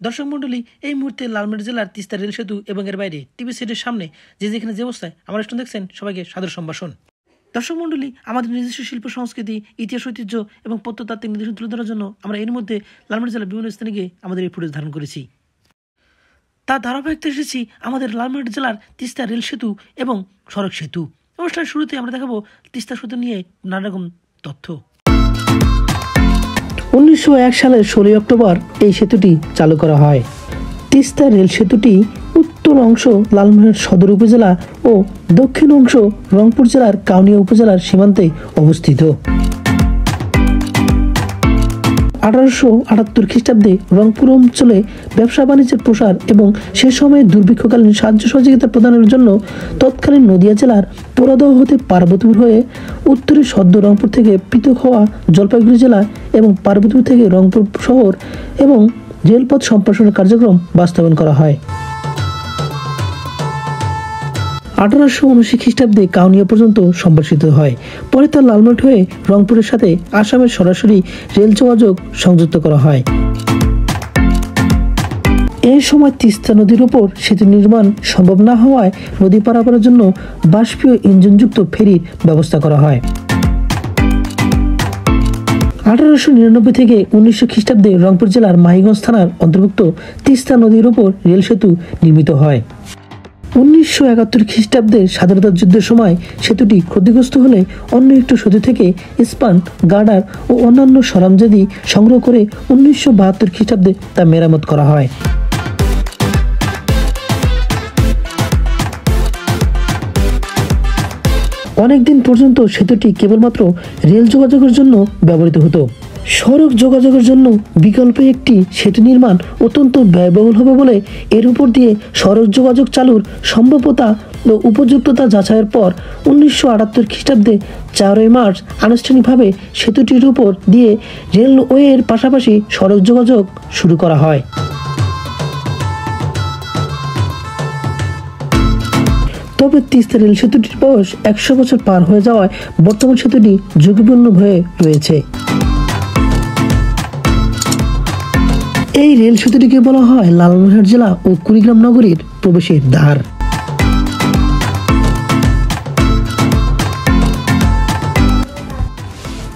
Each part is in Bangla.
দর্শক মন্ডলী, এই মুহূর্তে লালমনিরহাট জেলার তিস্তা রেল সেতু এবং এর বাইরে টিভি সেটের সামনে যেখানে যে অবস্থায় আমার স্টোন দেখছেন, সবাইকে সাদর সম্ভাষণ। দর্শক মন্ডলী, আমাদের নিজস্ব শিল্প সংস্কৃতি, ইতিহাস, ঐতিহ্য এবং প্রত্নতাত্ত্বিক নিদর্শন তুলে ধরার জন্য আমরা এর মধ্যে লালমনিরহাট জেলার বিভিন্ন স্থানে গিয়ে আমাদের এই ফুটেজ ধারণ করেছি। তার ধারাবাহিকতা এসেছি আমাদের লালমনিরহাট জেলার তিস্তা রেল সেতু এবং সড়ক সেতু। অনুষ্ঠানের শুরুতে আমরা দেখাবো তিস্তা সেতু নিয়ে নানা রকম তথ্য। 1901 সালের 16 অক্টোবর এই সেতুটি চালু করা হয়। তিস্তা রেল সেতুটি উত্তর অংশ লালমনিরহাট সদর উপজেলা ও দক্ষিণ অংশ রংপুর জেলার কাউনিয়া উপজেলার সীমান্তে অবস্থিত। 1878 খ্রিস্টাব্দে রংপুর অঞ্চলে ব্যবসা বাণিজ্যের প্রসার এবং সে সময়ে দুর্ভিক্ষকালীন সাহায্য সহযোগিতা প্রদানের জন্য তৎকালীন নদিয়া জেলার পোড়াদহ হতে পার্বতীপুর হয়ে উত্তরে সদ্য রংপুর থেকে পৃথক হওয়া জলপাইগুড়ি জেলা এবং পার্বতীপুর থেকে রংপুর শহর এবং রেলপথ সম্প্রসারণের কার্যক্রম বাস্তবায়ন করা হয়। 1879 খ্রিস্টাব্দে কাউনিয়া পর্যন্ত সম্প্রসারিত হয়। পরে তা লালমনিরহাট হয়ে রংপুরের সাথে আসামের সরাসরি রেল যোগাযোগ সংযুক্ত করা হয়। এই সময় তিস্তা নদীর উপর সেতু নির্মাণ সম্ভব না হওয়ায় নদী পারাপারের জন্য বাষ্পীয় ইঞ্জিনযুক্ত ফেরির ব্যবস্থা করা হয়। 1899 থেকে 1900 খ্রিস্টাব্দে রংপুর জেলার মাহিগঞ্জ থানার অন্তর্ভুক্ত তিস্তা নদীর উপর রেল সেতু নির্মিত হয়। 1971 খ্রিস্টাব্দে স্বাধীনতা যুদ্ধের সময় সেতুটি ক্ষতিগ্রস্ত হলে অন্য একটি সেতু থেকে স্পান, গার্ডার ও অন্যান্য সরঞ্জাদি সংগ্রহ করে 1972 খ্রিস্টাব্দে তা মেরামত করা হয়। অনেকদিন পর্যন্ত সেতুটি কেবলমাত্র রেল যোগাযোগের জন্য ব্যবহৃত হতো। সড়ক যোগাযোগের জন্য বিকল্প একটি সেতু নির্মাণ অত্যন্ত ব্যয়বহুল হবে বলে এর উপর দিয়ে সড়ক যোগাযোগ চালুর সম্ভাব্যতা ও উপযুক্ততা যাচাইয়ের পর 1978 খ্রিস্টাব্দে 4 মার্চ আনুষ্ঠানিকভাবে সেতুটির উপর দিয়ে রেলওয়ের পাশাপাশি সড়ক যোগাযোগ শুরু করা হয়। তবে তিস্তা রেল সেতুটির বয়স 100 বছর পার হয়ে যাওয়ায় বর্তমান সেতুটি ঝুঁকিপূর্ণ হয়ে রয়েছে। এই রেল সেতুটিকে বলা হয় লালমনিরহাট জেলা ও কুড়িগ্রাম নগরীর প্রবেশের দ্বার।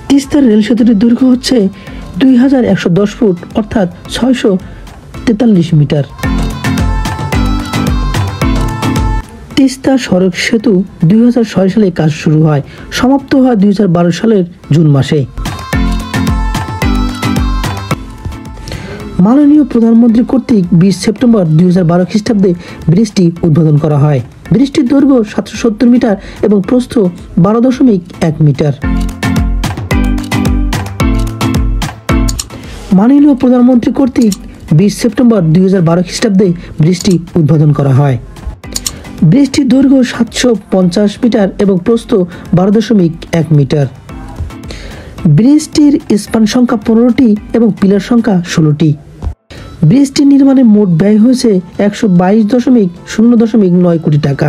তিস্তার রেল সেতুটির দৈর্ঘ্য হচ্ছে 2110 ফুট অর্থাৎ 643 মিটার। তিস্তা সড়ক সেতু 2006 সালে কাজ শুরু হয়, সমাপ্ত হয় 2012 সালের জুন মাসে। মাননীয় প্রধানমন্ত্রী কর্তৃক 20 সেপ্টেম্বর 2012 খ্রিস্টাব্দে ব্রিজটি উদ্বোধন করা হয়। ব্রিজটির দৈর্ঘ্য 770 মিটার এবং প্রস্থ 12.1 মিটার। মাননীয় প্রধানমন্ত্রী কর্তৃক 20 সেপ্টেম্বর 2012 খ্রিস্টাব্দে ব্রিজটি উদ্বোধন করা হয়। ব্রিজটির দৈর্ঘ্য 750 মিটার এবং প্রস্থ 12.1 মিটার। ব্রিজটির স্পান সংখ্যা 15টি এবং পিলার সংখ্যা 16টি। ব্রিজটি নির্মাণে মোট ব্যয় হয়েছে 122.0.9 কোটি টাকা।